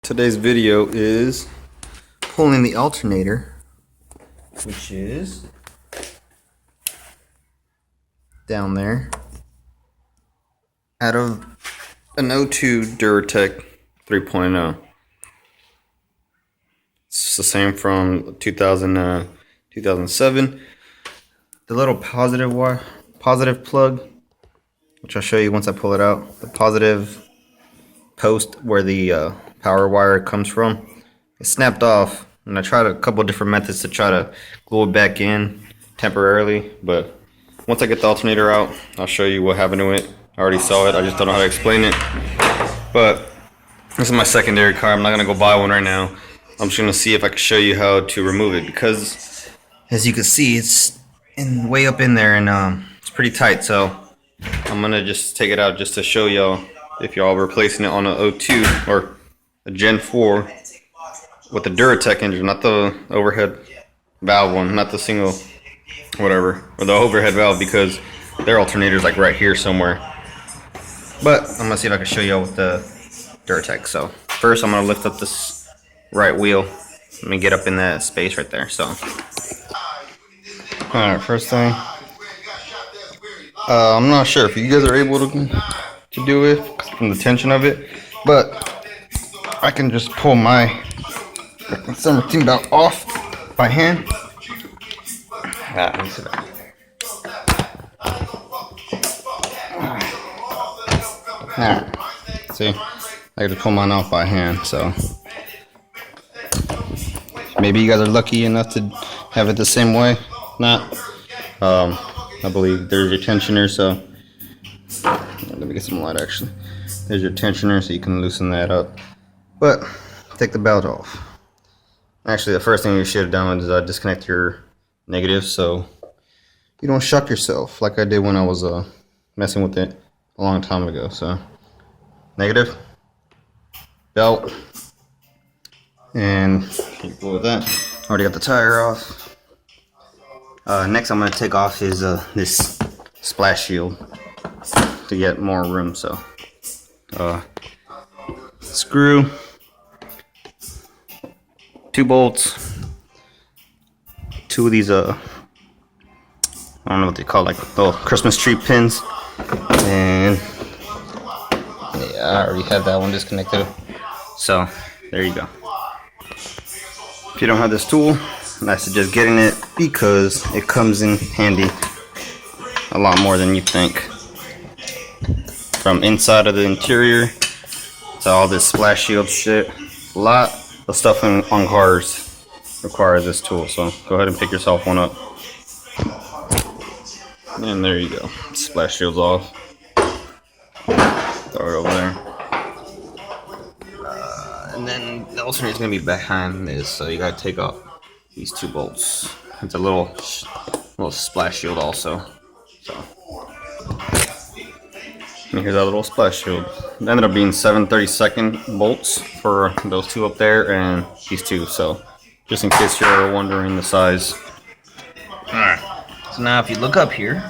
Today's video is pulling the alternator, which is down there, out of an O2 Duratec 3.0. It's the same from 2007. The little positive plug, which I'll show you once I pull it out. The positive post where the power wire comes from, it snapped off, and I tried a couple different methods to try to glue it back in temporarily, but once I get the alternator out, I'll show you what happened to it. I already saw it, I just don't know how to explain it. But this is my secondary car. I'm not gonna go buy one right now. I'm just gonna see if I can show you how to remove it, because as you can see, it's way up in there, and it's pretty tight. So I'm gonna just take it out just to show y'all if y'all replacing it on an O2 or a Gen 4 with the Duratec engine, not the overhead valve one, not the single whatever, or the overhead valve, because their alternator's like right here somewhere. But I'm gonna see if I can show y'all with the Duratec. So first I'm gonna lift up this right wheel. Let me get up in that space right there. So alright, first thing, I'm not sure if you guys are able to do it from the tension of it, but I can just pull my summer team belt off by hand. Let me see that. Alright, see, I can pull mine off by hand. So maybe you guys are lucky enough to have it the same way. Not, I believe there's your tensioner. So let me get some light. Actually, there's your tensioner, so you can loosen that up. But take the belt off. Actually, the first thing you should have done is disconnect your negative, so you don't shock yourself like I did when I was messing with it a long time ago. So negative, belt, and keep going with that. Already got the tire off. Next, I'm gonna take off his this splash shield to get more room. So screw, 2 bolts, 2 of these I don't know what they call, like little Christmas tree pins, and yeah, I already had that one disconnected. So there you go. If you don't have this tool, I suggest getting it, because it comes in handy a lot more than you think. From inside of the interior to all this splash shield shit, a lot of stuff on cars requires this tool. So go ahead and pick yourself one up. And there you go. Splash shield's off. Throw it over there. And then the alternator's gonna be behind this, so you gotta take off these 2 bolts. It's a little splash shield also. So and here's our little splash shield. It ended up being 7/32 bolts for those 2 up there and these 2. So just in case you're wondering the size. Alright. So now if you look up here,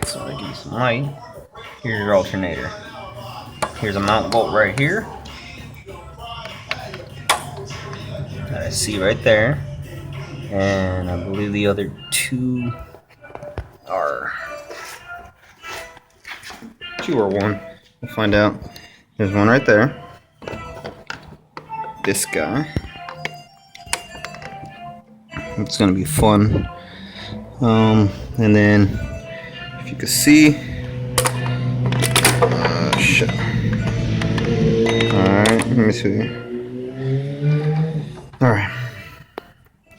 so I give you some light. Here's your alternator. Here's a mount bolt right here that I see right there, and I believe the other 2 are 2 or 1. We'll find out. There's one right there. This guy. It's gonna be fun. And then if you can see, shit. All right, let me see. All right.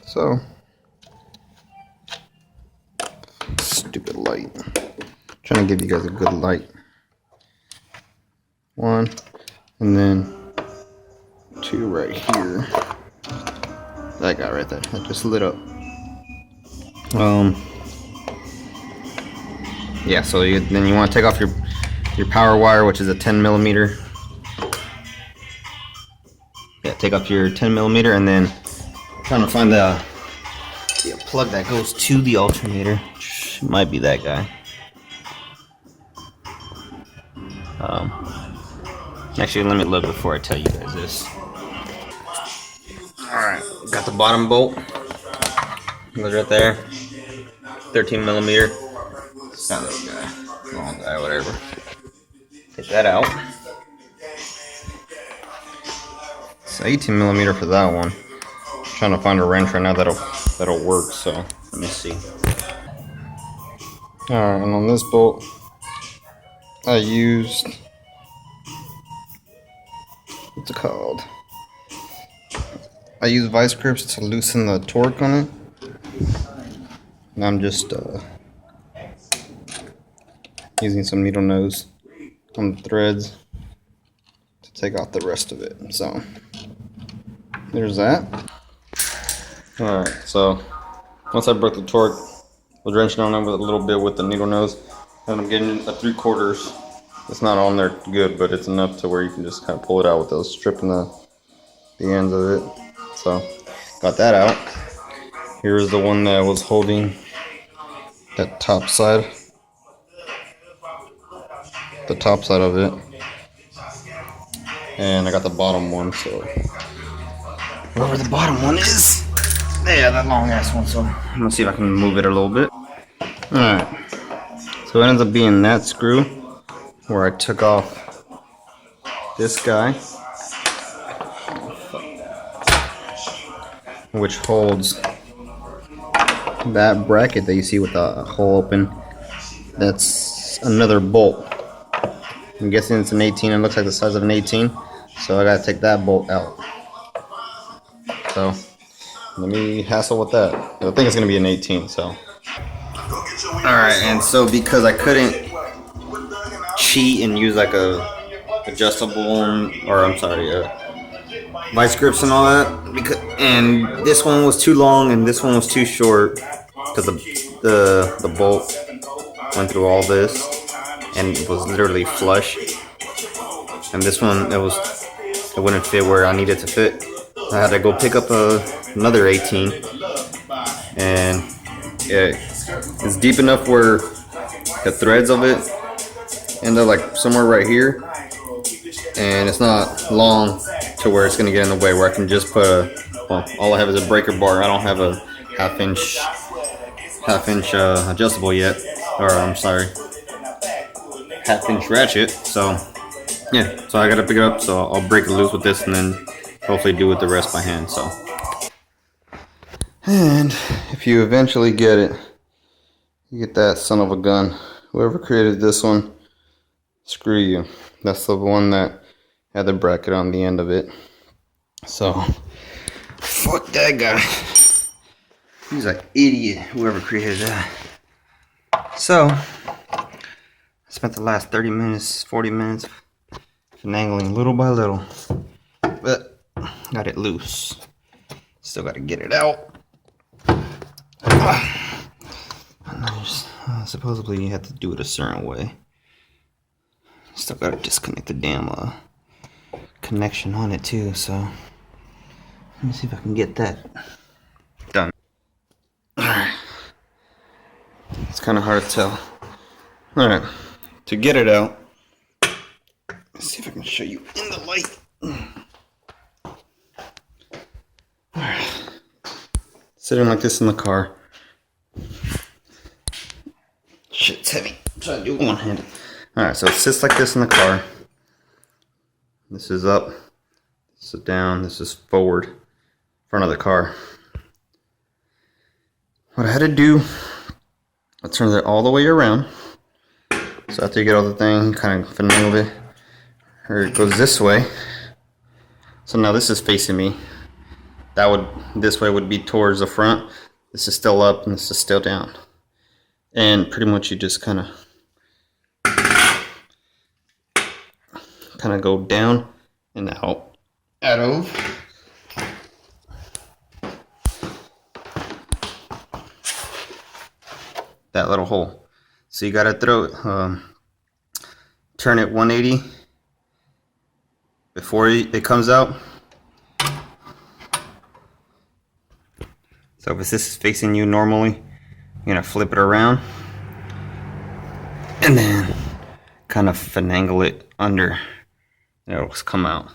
So, stupid light. Trying to give you guys a good light. 1, and then 2 right here. That guy right there, that just lit up. Yeah, so then you want to take off your power wire, which is a 10mm. Yeah, take off your 10mm, and then trying to find the plug that goes to the alternator. Which might be that guy. Actually, let me look before I tell you guys this. Alright, got the bottom bolt. Goes right there. 13 millimeter. That little guy. Long guy, whatever. Take that out. It's 18 millimeter for that one. I'm trying to find a wrench right now that'll work, so let me see. Alright, and on this bolt I used, what's it called? I used vice grips to loosen the torque on it. And I'm just using some needle nose on the threads to take off the rest of it. So there's that. Alright, so once I broke the torque, I was wrenching on it with a little bit with the needle nose, and I'm getting a 3/4. It's not on there good, but it's enough to where you can just kind of pull it out without stripping the ends of it. So got that out. Here's the one that was holding that top side, of it, and I got the bottom one. So wherever the bottom one is, yeah, that long ass one. So I'm gonna see if I can move it a little bit. All right. So it ends up being that screw where I took off this guy, which holds that bracket that you see with the hole open. That's another bolt. I'm guessing it's an 18. It looks like the size of an 18. So I gotta take that bolt out. So let me hassle with that. I think it's gonna be an 18. So. Alright, and so because I couldn't cheat and use like a adjustable, or I'm sorry, vice grips and all that, and this one was too long and this one was too short because the bolt went through all this and it was literally flush, and this one it wouldn't fit where I needed to fit. I had to go pick up another 18, and it's deep enough where the threads of it end up like somewhere right here, and it's not long to where it's gonna get in the way where I can just put all I have is a breaker bar. I don't have a half inch adjustable yet, or I'm sorry, half-inch ratchet. So yeah, so I gotta pick it up. So I'll break it loose with this and then hopefully do with the rest by hand. So, and if you eventually get it, you get that son of a gun. Whoever created this one, screw you. That's the one that had the bracket on the end of it. So fuck that guy. He's an idiot, whoever created that. So I spent the last 30 minutes, 40 minutes finagling little by little, but got it loose. Still got to get it out. Supposedly you have to do it a certain way. Still got to disconnect the damn connection on it too. So let me see if I can get that done. Alright. It's kind of hard to tell. Alright. To get it out, let's see if I can show you in the light. Alright. Sitting like this in the car. Shit's heavy. I'm trying to do one handed. Alright, so it sits like this in the car. This is up. This is down. This is forward. Front of the car. What I had to do, I turned it all the way around. So after you get all the thing, kind of finagle it. Or it goes this way. So now this is facing me. This way would be towards the front. This is still up and this is still down. And pretty much you just kind of go down and out of that little hole. So you gotta turn it 180 before it comes out. So if this is facing you normally, you're gonna flip it around and then kind of finagle it under it'll come out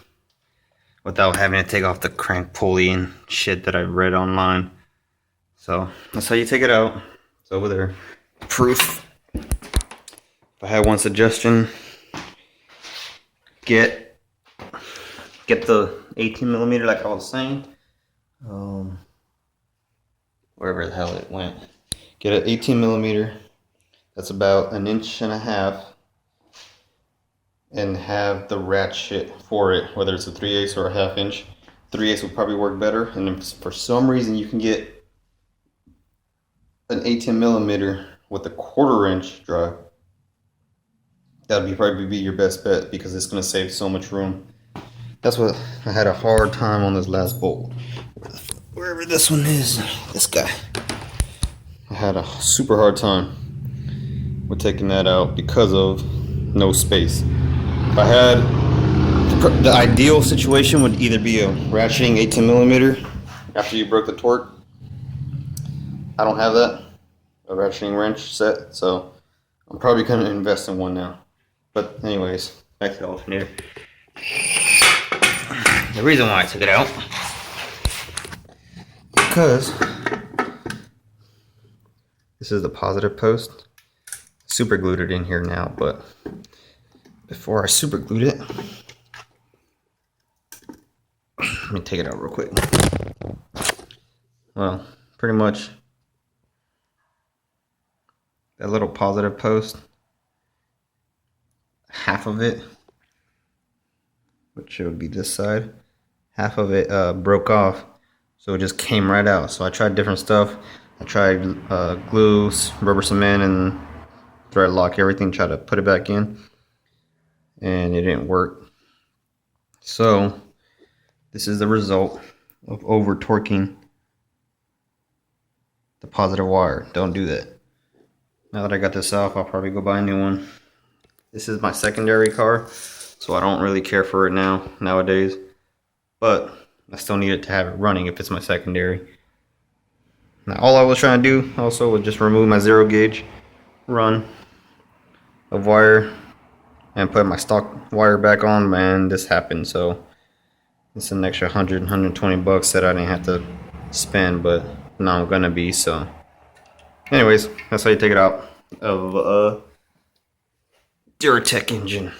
without having to take off the crank pulley and shit that I've read online. So that's how you take it out. It's over there. Proof. If I had one suggestion, get the 18mm like I was saying. Wherever the hell it went. Get an 18mm. That's about 1.5 inches. And have the ratchet for it, whether it's a 3/8 or a 1/2 inch. 3/8 would probably work better. And if for some reason you can get an 18mm with a 1/4 inch drive, that would probably be your best bet because it's going to save so much room. That's what I had a hard time on this last bolt. Wherever this one is, this guy. I had a super hard time with taking that out because of no space. If I had the ideal situation would either be a ratcheting 18mm after you broke the torque. I don't have that, a ratcheting wrench set, so I'm probably going to invest in one now. But anyways, back to the alternator. The reason why I took it out, because this is the positive post. Super glued it in here now, but before I super glued it, let me take it out real quick. Well, pretty much that little positive post, half of it, which would be this side, half of it broke off, so it just came right out. So I tried different stuff. I tried glue, rubber cement, and thread lock, everything, try to put it back in, and it didn't work. So this is the result of over torquing the positive wire. Don't do that. Now that I got this off, I'll probably go buy a new one. This is my secondary car, so I don't really care for it nowadays, but I still need it to have it running if it's my secondary. Now all I was trying to do also was just remove my 0 gauge run of wire and put my stock wire back on, and this happened. So it's an extra 120 bucks that I didn't have to spend, but now I'm gonna be. So anyways, that's how you take it out of a Duratec engine.